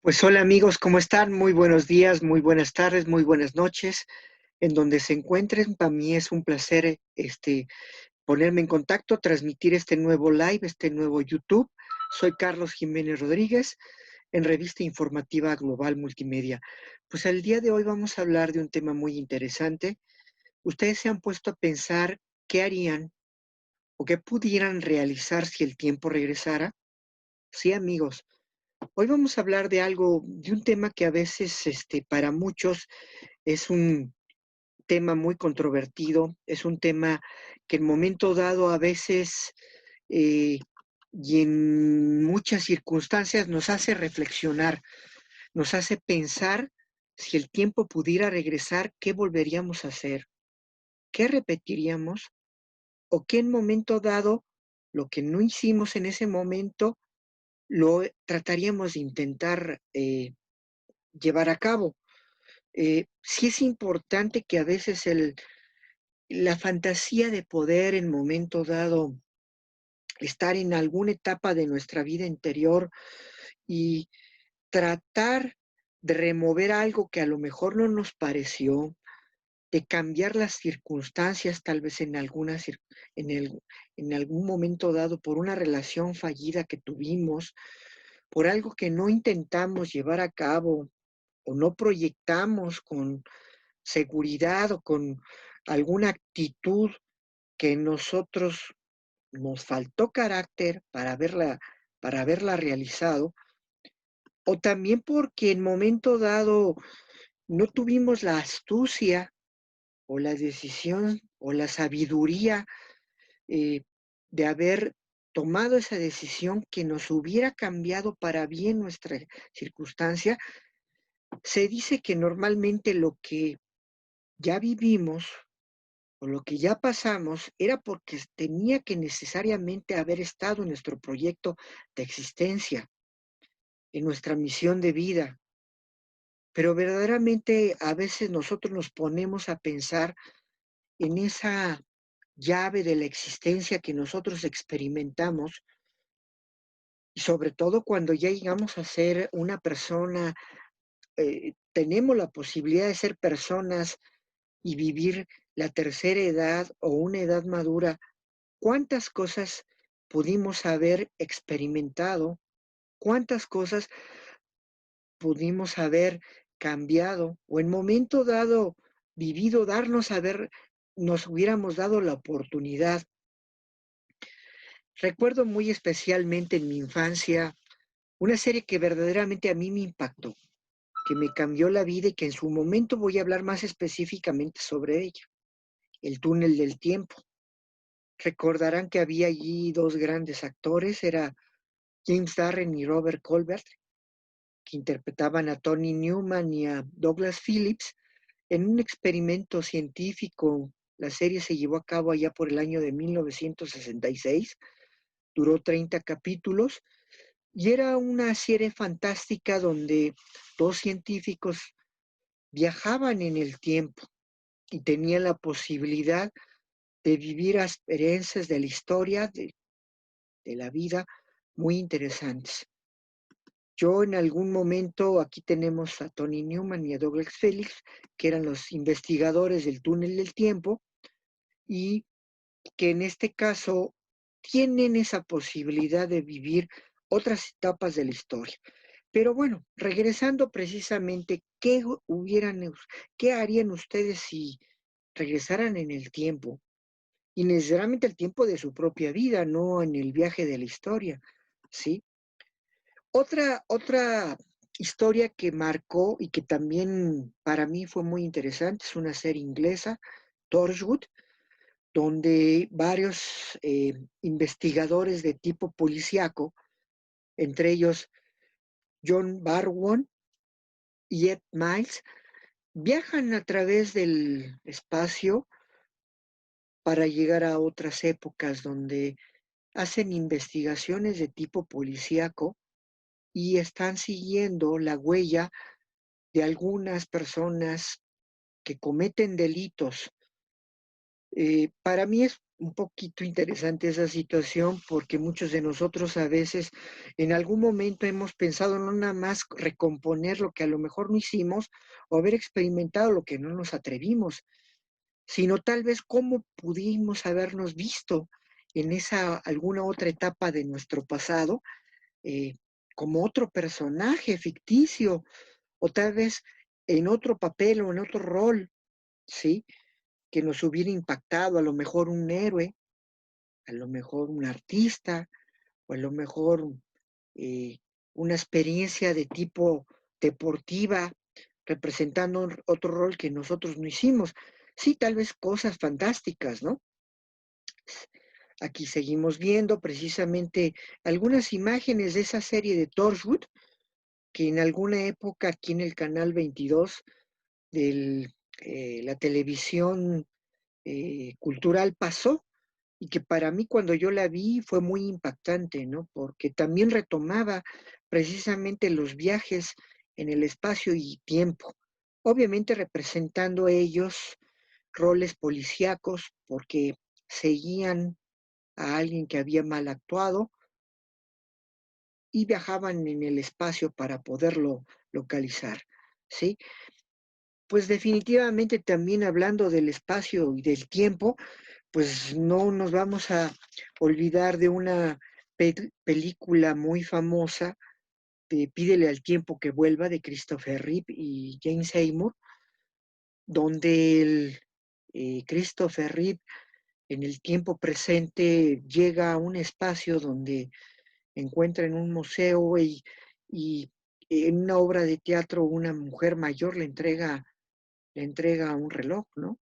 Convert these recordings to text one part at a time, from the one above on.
Pues hola amigos, ¿cómo están? Muy buenos días, muy buenas tardes, muy buenas noches. En donde se encuentren, para mí es un placer ponerme en contacto, transmitir este nuevo live, este nuevo YouTube. Soy Carlos Jiménez Rodríguez, en Revista Informativa Global Multimedia. Pues el día de hoy vamos a hablar de un tema muy interesante. ¿Ustedes se han puesto a pensar qué harían o qué pudieran realizar si el tiempo regresara? Sí, amigos. Hoy vamos a hablar de algo, de un tema que a veces, para muchos es un tema muy controvertido, es un tema que en momento dado a veces eh, y en muchas circunstancias nos hace reflexionar, nos hace pensar si el tiempo pudiera regresar, ¿qué volveríamos a hacer? ¿Qué repetiríamos? ¿O qué en momento dado, lo que no hicimos en ese momento, lo trataríamos de intentar llevar a cabo? Sí es importante que a veces la fantasía de poder en momento dado estar en alguna etapa de nuestra vida interior y tratar de remover algo que a lo mejor no nos pareció, de cambiar las circunstancias, tal vez en, el, en algún momento dado, por una relación fallida que tuvimos, por algo que no intentamos llevar a cabo o no proyectamos con seguridad o con alguna actitud que nosotros nos faltó carácter para haberla realizado, o también porque en momento dado no tuvimos la astucia o la decisión o la sabiduría eh, de haber tomado esa decisión que nos hubiera cambiado para bien nuestra circunstancia. Se dice que normalmente lo que ya vivimos o lo que ya pasamos era porque tenía que necesariamente haber estado en nuestro proyecto de existencia, en nuestra misión de vida. Pero verdaderamente a veces nosotros nos ponemos a pensar en esa llave de la existencia que nosotros experimentamos, y sobre todo cuando ya llegamos a ser una persona, tenemos la posibilidad de ser personas y vivir la tercera edad o una edad madura. ¿Cuántas cosas pudimos haber experimentado? ¿Cuántas cosas pudimos haber cambiado o en momento dado vivido, nos hubiéramos dado la oportunidad? Recuerdo muy especialmente en mi infancia una serie que verdaderamente a mí me impactó, que me cambió la vida y que en su momento voy a hablar más específicamente sobre ella, El túnel del tiempo. Recordarán que había allí dos grandes actores, era James Darren y Robert Colbert, que interpretaban a Tony Newman y a Douglas Phillips en un experimento científico. La serie se llevó a cabo allá por el año de 1966, duró 30 capítulos y era una serie fantástica donde dos científicos viajaban en el tiempo y tenían la posibilidad de vivir experiencias de la historia, de la vida, muy interesantes. Yo en algún momento, aquí tenemos a Tony Newman y a Douglas Felix, que eran los investigadores del túnel del tiempo, y que en este caso tienen esa posibilidad de vivir otras etapas de la historia. Pero bueno, regresando precisamente, qué harían ustedes si regresaran en el tiempo? Y necesariamente el tiempo de su propia vida, no en el viaje de la historia, ¿sí? Otra historia que marcó y que también para mí fue muy interesante es una serie inglesa, Torchwood, donde varios investigadores de tipo policíaco, entre ellos John Barrowman y Ed Miles, viajan a través del espacio para llegar a otras épocas donde hacen investigaciones de tipo policíaco y están siguiendo la huella de algunas personas que cometen delitos. Para mí es un poquito interesante esa situación porque muchos de nosotros a veces en algún momento hemos pensado no nada más recomponer lo que a lo mejor no hicimos o haber experimentado lo que no nos atrevimos, sino tal vez cómo pudimos habernos visto en esa alguna otra etapa de nuestro pasado, eh, como otro personaje ficticio o tal vez en otro papel o en otro rol, ¿sí? Que nos hubiera impactado, a lo mejor un héroe, a lo mejor un artista, o a lo mejor eh, una experiencia de tipo deportiva, representando otro rol que nosotros no hicimos. Sí, tal vez cosas fantásticas, ¿no? Aquí seguimos viendo precisamente algunas imágenes de esa serie de Torchwood, que en alguna época aquí en el canal 22 de la televisión cultural pasó y que para mí cuando yo la vi fue muy impactante, ¿no? Porque también retomaba precisamente los viajes en el espacio y tiempo, obviamente representando ellos roles policíacos porque seguían a alguien que había mal actuado y viajaban en el espacio para poderlo localizar, ¿sí? Pues definitivamente también hablando del espacio y del tiempo, pues no nos vamos a olvidar de una película muy famosa de Pídele al tiempo que vuelva de Christopher Reeve y James Seymour, donde Christopher Reeve en el tiempo presente llega a un espacio donde encuentra en un museo y en una obra de teatro una mujer mayor le entrega un reloj, ¿no?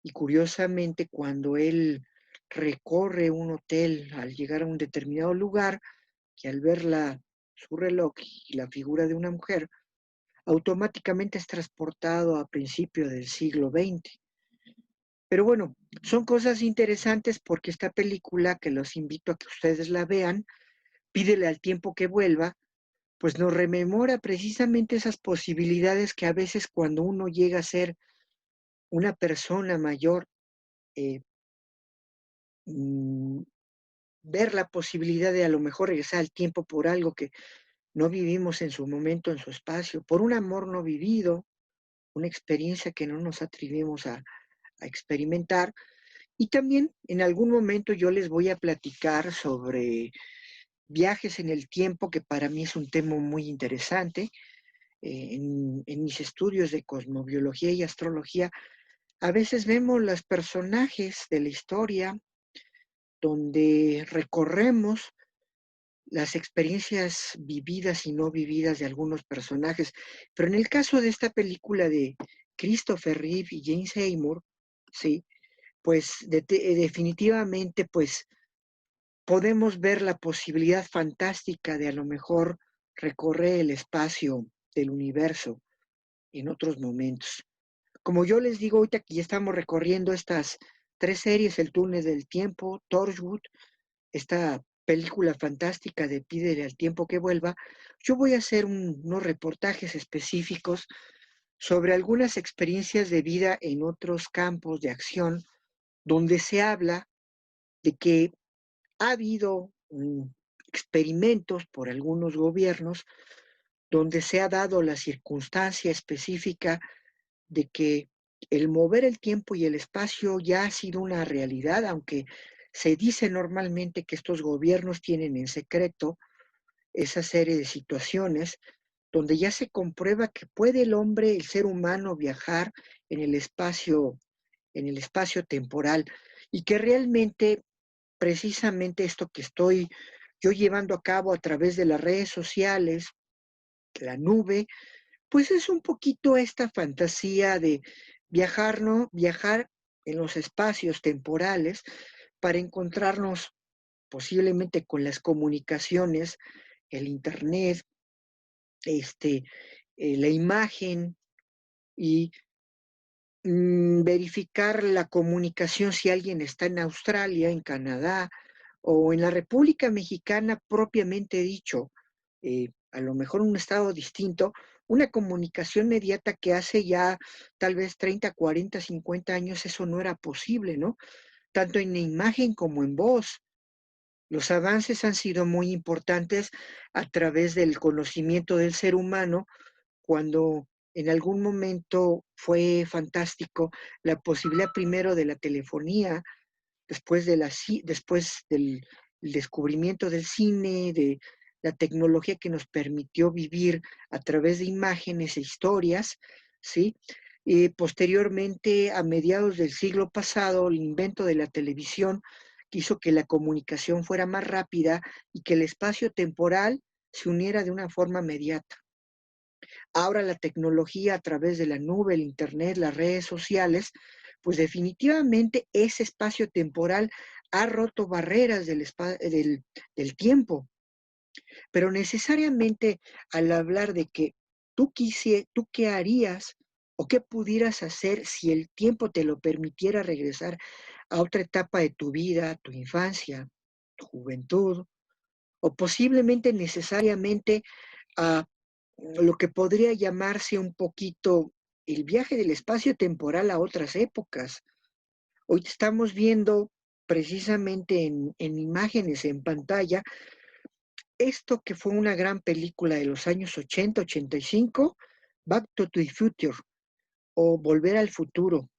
Y curiosamente, cuando él recorre un hotel al llegar a un determinado lugar, que al ver su reloj y la figura de una mujer, automáticamente es transportado a principios del siglo XX. Pero bueno, son cosas interesantes porque esta película, que los invito a que ustedes la vean, Pídele al tiempo que vuelva, pues nos rememora precisamente esas posibilidades que a veces cuando uno llega a ser una persona mayor, eh, mm, ver la posibilidad de a lo mejor regresar al tiempo por algo que no vivimos en su momento, en su espacio, por un amor no vivido, una experiencia que no nos atrevimos a experimentar. Y también en algún momento yo les voy a platicar sobre viajes en el tiempo, que para mí es un tema muy interesante. En mis estudios de cosmobiología y astrología, a veces vemos los personajes de la historia donde recorremos las experiencias vividas y no vividas de algunos personajes. Pero en el caso de esta película de Christopher Reeve y James Seymour, sí, pues definitivamente pues podemos ver la posibilidad fantástica de a lo mejor recorrer el espacio del universo en otros momentos. Como yo les digo ahorita que ya estamos recorriendo estas tres series, El túnel del tiempo, Torchwood, esta película fantástica de Pídele al tiempo que vuelva, yo voy a hacer unos reportajes específicos sobre algunas experiencias de vida en otros campos de acción donde se habla de que ha habido experimentos por algunos gobiernos donde se ha dado la circunstancia específica de que el mover el tiempo y el espacio ya ha sido una realidad, aunque se dice normalmente que estos gobiernos tienen en secreto esa serie de situaciones donde ya se comprueba que puede el hombre, el ser humano, viajar en el espacio temporal, y que realmente, precisamente esto que estoy yo llevando a cabo a través de las redes sociales, la nube, pues es un poquito esta fantasía de viajar, ¿no? Viajar en los espacios temporales para encontrarnos posiblemente con las comunicaciones, el internet, este, la imagen y verificar la comunicación si alguien está en Australia, en Canadá o en la República Mexicana propiamente dicho, a lo mejor un estado distinto, una comunicación inmediata que hace ya tal vez 30, 40, 50 años eso no era posible, ¿no? tanto en imagen como en voz. Los avances han sido muy importantes a través del conocimiento del ser humano cuando en algún momento fue fantástico la posibilidad primero de la telefonía, después del descubrimiento del cine, de la tecnología que nos permitió vivir a través de imágenes e historias, ¿sí? Posteriormente, a mediados del siglo pasado, el invento de la televisión que hizo que la comunicación fuera más rápida y que el espacio temporal se uniera de una forma inmediata. Ahora la tecnología a través de la nube, el Internet, las redes sociales, pues definitivamente ese espacio temporal ha roto barreras del tiempo, pero necesariamente al hablar de que tú qué harías o qué pudieras hacer si el tiempo te lo permitiera regresar a otra etapa de tu vida, tu infancia, tu juventud, o posiblemente necesariamente a lo que podría llamarse un poquito el viaje del espacio temporal a otras épocas. Hoy estamos viendo precisamente en imágenes en pantalla esto que fue una gran película de los años 80, 85, Back to the Future o Volver al Futuro,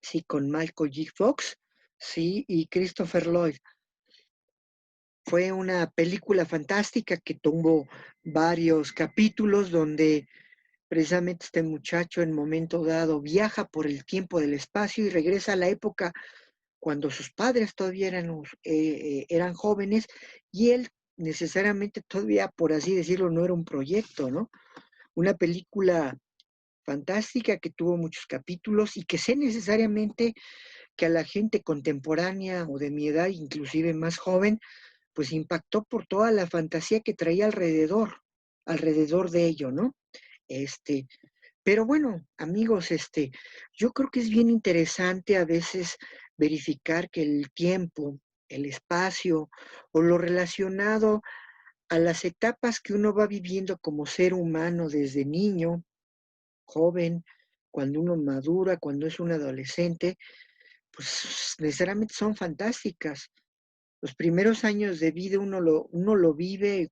sí, con Michael J. Fox, sí, y Christopher Lloyd. Fue una película fantástica que tuvo varios capítulos donde precisamente este muchacho en momento dado viaja por el tiempo del espacio y regresa a la época cuando sus padres todavía eran jóvenes y él necesariamente todavía, por así decirlo, no era un proyecto, ¿no? Una película fantástica que tuvo muchos capítulos y que sé necesariamente que a la gente contemporánea o de mi edad, inclusive más joven, pues impactó por toda la fantasía que traía alrededor de ello, ¿no? Este, pero bueno, amigos, yo creo que es bien interesante a veces verificar que el tiempo, el espacio o lo relacionado a las etapas que uno va viviendo como ser humano desde niño, joven, cuando uno madura, cuando es un adolescente, pues necesariamente son fantásticas. Los primeros años de vida uno lo vive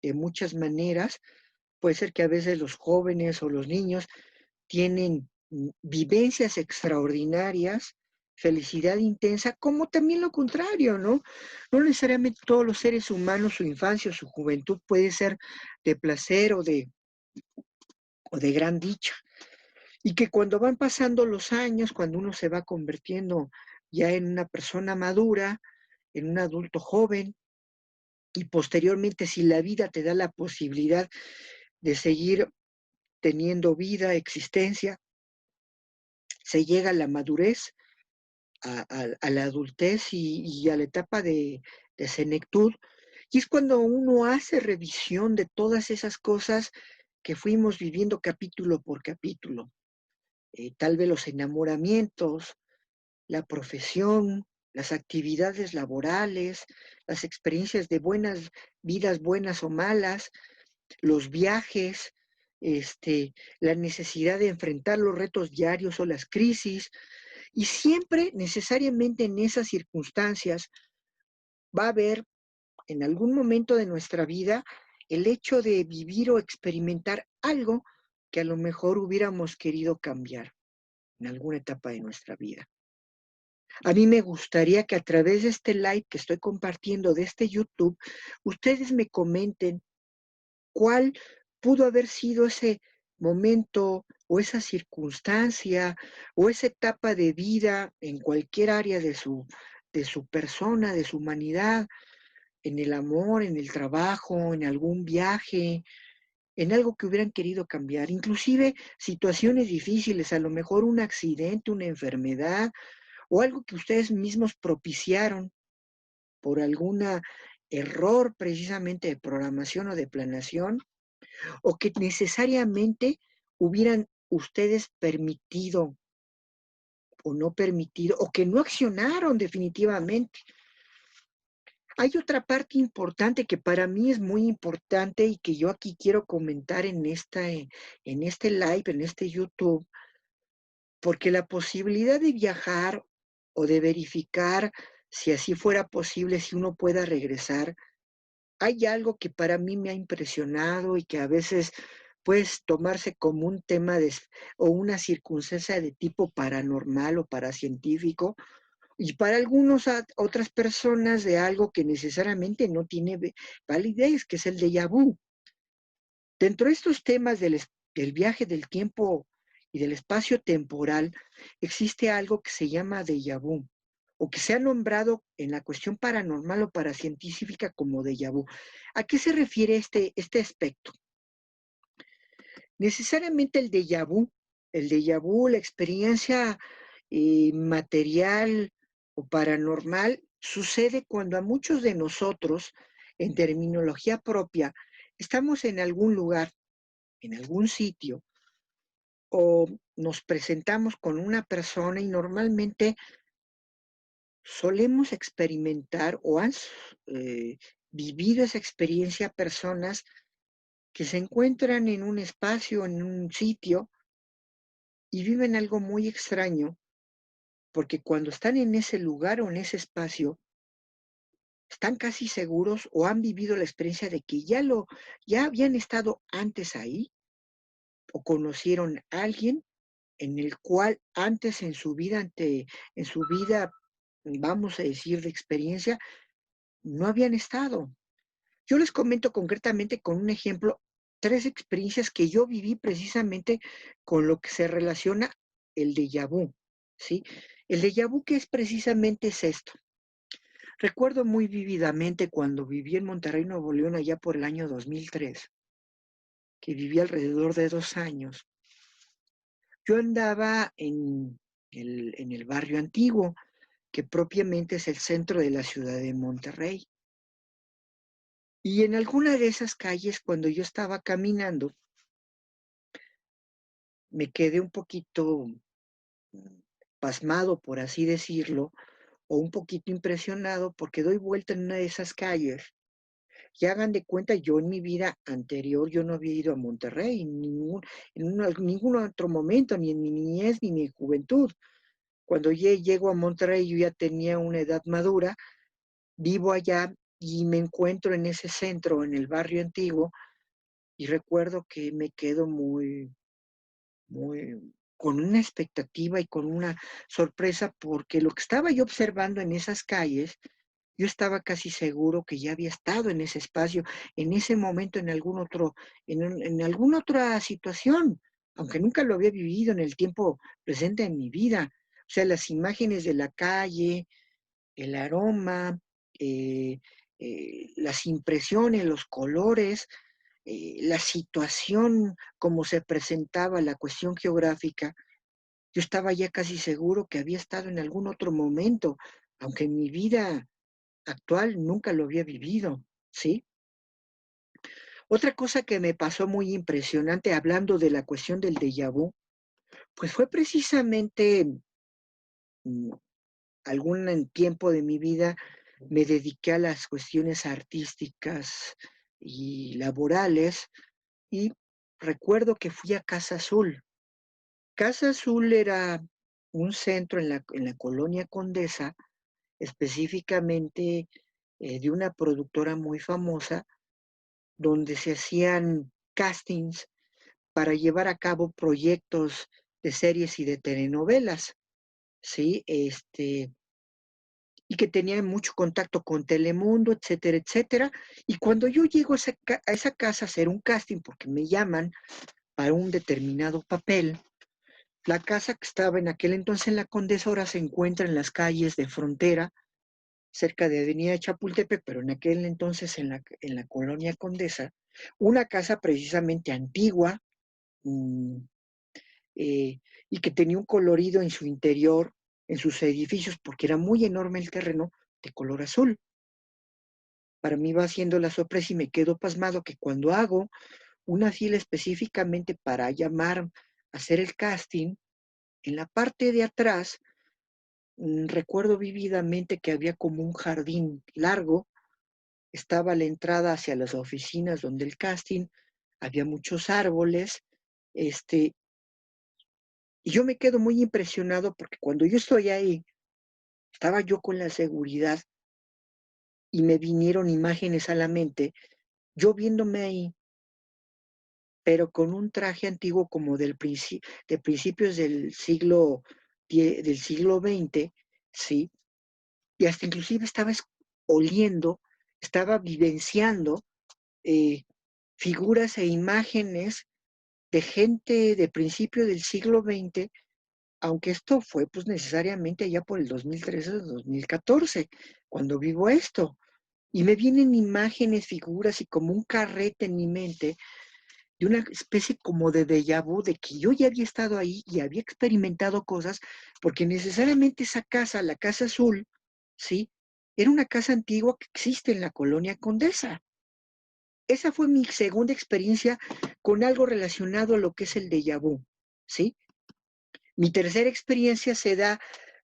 de muchas maneras. Puede ser que a veces los jóvenes o los niños tienen vivencias extraordinarias, felicidad intensa, como también lo contrario, ¿no? No necesariamente todos los seres humanos, su infancia o su juventud puede ser de placer o de gran dicha. Y que cuando van pasando los años, cuando uno se va convirtiendo ya en una persona madura, en un adulto joven, y posteriormente si la vida te da la posibilidad de seguir teniendo vida, existencia, se llega a la madurez, a la adultez y a la etapa de senectud, y es cuando uno hace revisión de todas esas cosas que fuimos viviendo capítulo por capítulo. Tal vez los enamoramientos, la profesión, las actividades laborales, las experiencias de buenas vidas, buenas o malas, los viajes, la necesidad de enfrentar los retos diarios o las crisis, y siempre necesariamente en esas circunstancias va a haber en algún momento de nuestra vida el hecho de vivir o experimentar algo que a lo mejor hubiéramos querido cambiar en alguna etapa de nuestra vida. A mí me gustaría que a través de este live que estoy compartiendo de este YouTube, ustedes me comenten cuál pudo haber sido ese momento o esa circunstancia o esa etapa de vida en cualquier área de su persona, de su humanidad, en el amor, en el trabajo, en algún viaje, en algo que hubieran querido cambiar, inclusive situaciones difíciles, a lo mejor un accidente, una enfermedad o algo que ustedes mismos propiciaron por algún error precisamente de programación o de planeación, o que necesariamente hubieran ustedes permitido o no permitido, o que no accionaron definitivamente. Hay otra parte importante que para mí es muy importante y que yo aquí quiero comentar en este live, en este YouTube, porque la posibilidad de viajar o de verificar si así fuera posible, si uno pueda regresar. Hay algo que para mí me ha impresionado y que a veces puede tomarse como un tema o una circunstancia de tipo paranormal o paracientífico, y para algunos otras personas de algo que necesariamente no tiene validez, que es el déjà vu. Dentro de estos temas del viaje del tiempo y del espacio temporal, existe algo que se llama déjà vu, o que se ha nombrado en la cuestión paranormal o paracientífica como déjà vu. ¿A qué se refiere este aspecto? Necesariamente el déjà vu, la experiencia material o paranormal, sucede cuando a muchos de nosotros, en terminología propia, estamos en algún lugar, en algún sitio, o nos presentamos con una persona y normalmente solemos experimentar o han vivido esa experiencia personas que se encuentran en un espacio, en un sitio, y viven algo muy extraño, porque cuando están en ese lugar o en ese espacio, están casi seguros o han vivido la experiencia de que ya habían estado antes ahí o conocieron a alguien en el cual antes en su vida, vamos a decir, de experiencia, no habían estado. Yo les comento concretamente con un ejemplo, tres experiencias que yo viví precisamente con lo que se relaciona el déjà vu, ¿sí? El déjà vu, que es precisamente es esto. Recuerdo muy vívidamente cuando viví en Monterrey, Nuevo León, allá por el año 2003, que viví alrededor de 2 años. Yo andaba en el barrio antiguo, que propiamente es el centro de la ciudad de Monterrey. Y en alguna de esas calles, cuando yo estaba caminando, me quedé un poquito pasmado, por así decirlo, o un poquito impresionado porque doy vuelta en una de esas calles. Y hagan de cuenta, yo en mi vida anterior, yo no había ido a Monterrey en ningún otro momento, ni en mi niñez ni en mi juventud. Cuando llego a Monterrey, yo ya tenía una edad madura, vivo allá y me encuentro en ese centro, en el barrio antiguo, y recuerdo que me quedo con una expectativa y con una sorpresa, porque lo que estaba yo observando en esas calles, yo estaba casi seguro que ya había estado en ese espacio, en ese momento, en alguna otra situación, aunque nunca lo había vivido en el tiempo presente en mi vida. O sea, las imágenes de la calle, el aroma, eh, las impresiones, los colores, la situación, como se presentaba, la cuestión geográfica, yo estaba ya casi seguro que había estado en algún otro momento, aunque en mi vida actual nunca lo había vivido, ¿sí? Otra cosa que me pasó muy impresionante hablando de la cuestión del déjà vu, pues fue precisamente mm, algún tiempo de mi vida me dediqué a las cuestiones artísticas y laborales y recuerdo que fui a Casa Azul. Casa Azul era un centro en la colonia Condesa, específicamente de una productora muy famosa, donde se hacían castings para llevar a cabo proyectos de series y de telenovelas, ¿sí? Y que tenía mucho contacto con Telemundo, etcétera, etcétera. Y cuando yo llego a esa casa a hacer un casting, porque me llaman para un determinado papel, la casa que estaba en aquel entonces en la Condesa ahora se encuentra en las calles de Frontera, cerca de Avenida Chapultepec, pero en aquel entonces en la colonia Condesa, una casa precisamente antigua, mmm, y que tenía un colorido en su interior, en sus edificios, porque era muy enorme el terreno, de color azul. Para mí va siendo la sorpresa y me quedo pasmado que cuando hago una fila específicamente para llamar a hacer el casting, en la parte de atrás, recuerdo vívidamente que había como un jardín largo, estaba la entrada hacia las oficinas donde el casting, había muchos árboles, este, y yo me quedo muy impresionado porque cuando yo estoy ahí, Estaba yo con la seguridad y me vinieron imágenes a la mente, yo viéndome ahí, pero con un traje antiguo como de principios del siglo XX, ¿sí? Y hasta inclusive estaba oliendo, estaba vivenciando eh, figuras e imágenes de gente de principio del siglo XX, aunque esto fue pues necesariamente allá por el 2013, 2014, cuando vivo esto. Y me vienen imágenes, figuras y como un carrete en mi mente de una especie como de déjà vu, de que yo ya había estado ahí y había experimentado cosas, porque necesariamente esa casa, la Casa Azul, ¿sí? Era una casa antigua que existe en la colonia Condesa. Esa fue mi segunda experiencia con algo relacionado a lo que es el déjà vu, ¿sí? Mi tercera experiencia se da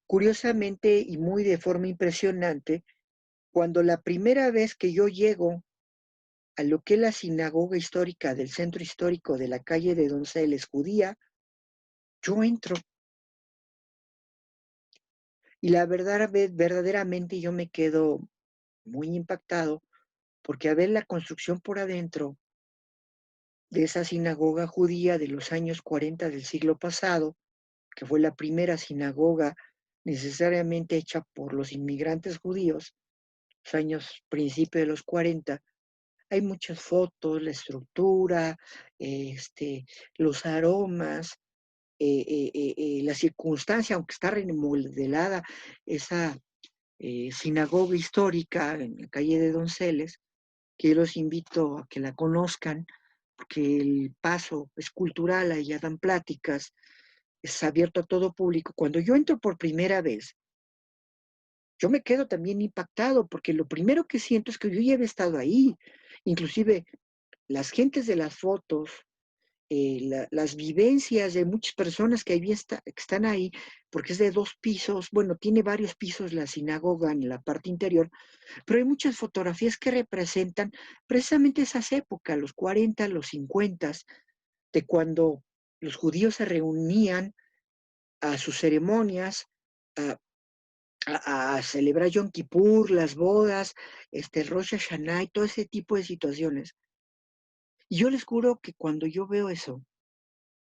curiosamente y muy de forma impresionante cuando la primera vez que yo llego a lo que es la sinagoga histórica del centro histórico de la calle de Donceles judía, yo entro y la verdad, verdaderamente yo me quedo muy impactado porque a ver la construcción por adentro de esa sinagoga judía de los años 40 del siglo pasado, que fue la primera sinagoga necesariamente hecha por los inmigrantes judíos, los años principios de los 40, hay muchas fotos, la estructura, los aromas, la circunstancia, aunque está remodelada esa sinagoga histórica en la calle de Donceles, que yo los invito a que la conozcan, porque el paso es cultural, allá dan pláticas, es abierto a todo público. Cuando yo entro por primera vez, yo me quedo también impactado, porque lo primero que siento es que yo ya había estado ahí, inclusive las gentes de las fotos, las vivencias de muchas personas que están ahí, porque es de 2 pisos, bueno, tiene varios pisos la sinagoga en la parte interior, pero hay muchas fotografías que representan precisamente esas épocas, los 40, los 50, de cuando los judíos se reunían a sus ceremonias, a, a celebrar Yom Kippur, las bodas, Rosh Hashanah y todo ese tipo de situaciones. Y yo les juro que cuando yo veo eso,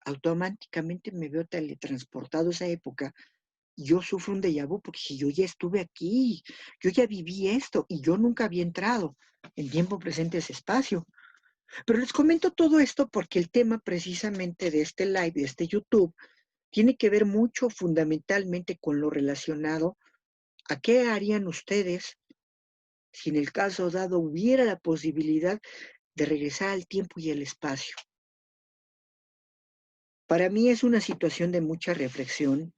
automáticamente me veo teletransportado a esa época y yo sufro un déjà vu porque yo ya estuve aquí, yo ya viví esto y yo nunca había entrado en tiempo presente a ese espacio. Pero les comento todo esto porque el tema precisamente de este live, de este YouTube, tiene que ver mucho fundamentalmente con lo relacionado a qué harían ustedes si en el caso dado hubiera la posibilidad de regresar al tiempo y el espacio. Para mí es una situación de mucha reflexión,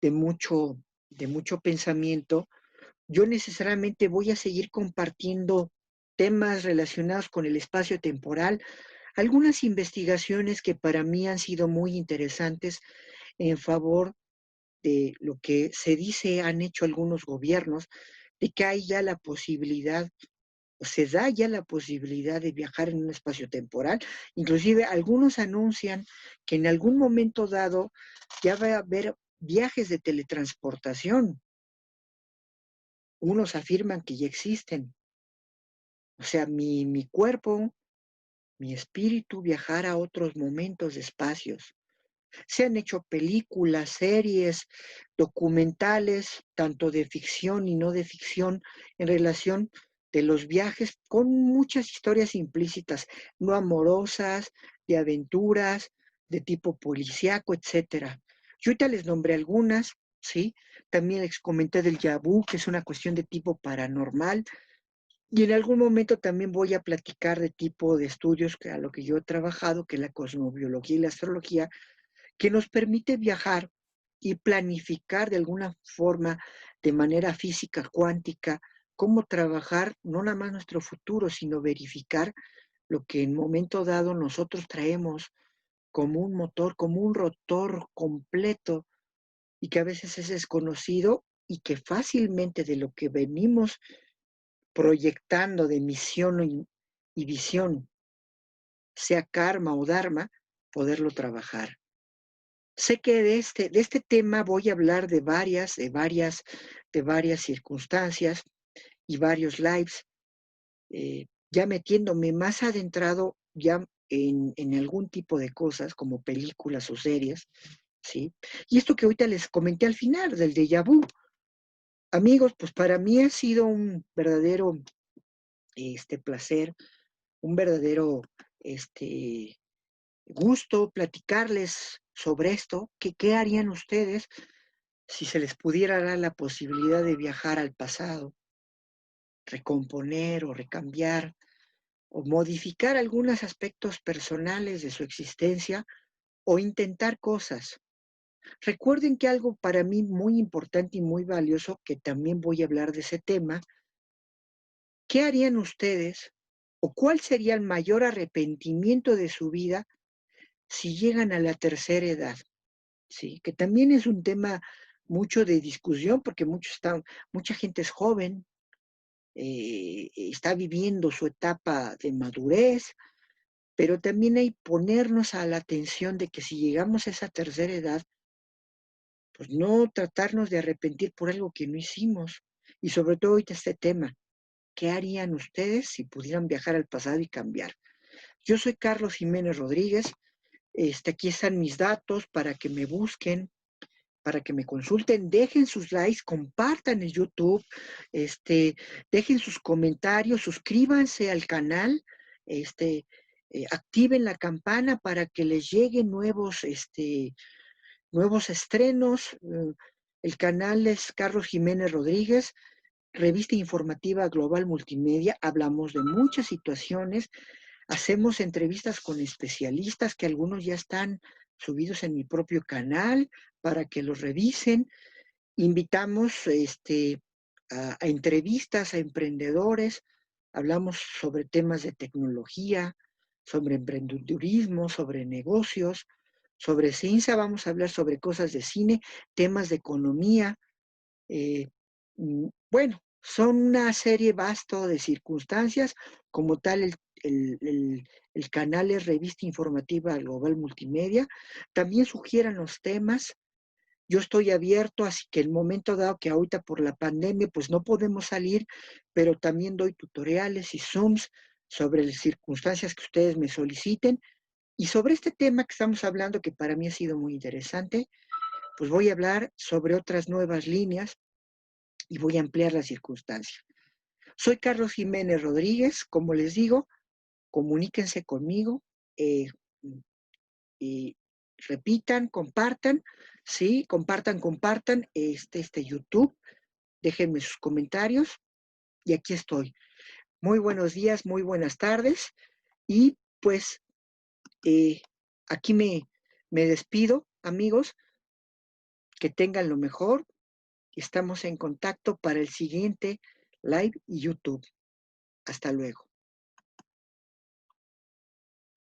de mucho, de mucho pensamiento. Yo necesariamente voy a seguir compartiendo temas relacionados con el espacio temporal, algunas investigaciones que para mí han sido muy interesantes en favor de lo que se dice han hecho algunos gobiernos, de que hay ya la posibilidad, o se da ya la posibilidad de viajar en un espacio temporal. Inclusive algunos anuncian que en algún momento dado ya va a haber viajes de teletransportación. Unos afirman que ya existen. O sea, mi cuerpo, mi espíritu viajar a otros momentos de espacios. Se han hecho películas, series, documentales, tanto de ficción y no de ficción, en relación de los viajes con muchas historias implícitas, no amorosas, de aventuras, de tipo policíaco, etcétera. Yo ahorita les nombré algunas, ¿sí? También les comenté del yabú, que es una cuestión de tipo paranormal, y en algún momento también voy a platicar de tipo de estudios que a lo que yo he trabajado, que es la cosmobiología y la astrología, que nos permite viajar y planificar de alguna forma, de manera física, cuántica, cómo trabajar no nada más nuestro futuro, sino verificar lo que en momento dado nosotros traemos como un motor, como un rotor completo y que a veces es desconocido y que fácilmente de lo que venimos proyectando de misión y visión, sea karma o dharma, poderlo trabajar. Sé que de este tema voy a hablar de varias de varias circunstancias y varios lives, ya metiéndome más adentrado ya en algún tipo de cosas como películas o series, ¿sí? Y esto que ahorita les comenté al final del déjà vu, amigos, pues para mí ha sido un verdadero placer, un verdadero este, gusto platicarles sobre esto, que qué harían ustedes si se les pudiera dar la posibilidad de viajar al pasado, recomponer o recambiar o modificar algunos aspectos personales de su existencia o intentar cosas. Recuerden que algo para mí muy importante y muy valioso, que también voy a hablar de ese tema, ¿qué harían ustedes o cuál sería el mayor arrepentimiento de su vida si llegan a la tercera edad? Sí, que también es un tema mucho de discusión porque mucha gente es joven, está viviendo su etapa de madurez, pero también hay ponernos a la atención de que si llegamos a esa tercera edad, pues no tratarnos de arrepentir por algo que no hicimos. Y sobre todo ahorita este tema, ¿qué harían ustedes si pudieran viajar al pasado y cambiar? Yo soy Carlos Jiménez Rodríguez, aquí están mis datos para que me busquen, para que me consulten, dejen sus likes, compartan el YouTube, dejen sus comentarios, suscríbanse al canal, activen la campana para que les lleguen nuevos estrenos. El canal es Carlos Jiménez Rodríguez, revista informativa global multimedia. Hablamos de muchas situaciones, hacemos entrevistas con especialistas que algunos ya están subidos en mi propio canal para que los revisen. Invitamos a entrevistas a emprendedores, hablamos sobre temas de tecnología, sobre emprendedurismo, sobre negocios, sobre ciencia, vamos a hablar sobre cosas de cine, temas de economía. eh, bueno, son una serie vasto de circunstancias, como tal el canal es Revista Informativa Global Multimedia. También sugieran los temas, yo estoy abierto, así que el momento dado que ahorita por la pandemia pues no podemos salir, pero también doy tutoriales y Zooms sobre las circunstancias que ustedes me soliciten. Y sobre este tema que estamos hablando, que para mí ha sido muy interesante, pues voy a hablar sobre otras nuevas líneas y voy a ampliar la circunstancia. Soy Carlos Jiménez Rodríguez, como les digo, comuníquense conmigo, eh, y repitan, compartan, sí, compartan YouTube, déjenme sus comentarios y aquí estoy. Muy buenos días, muy buenas tardes y pues eh, aquí me despido, amigos, que tengan lo mejor. Estamos en contacto para el siguiente live y YouTube. Hasta luego.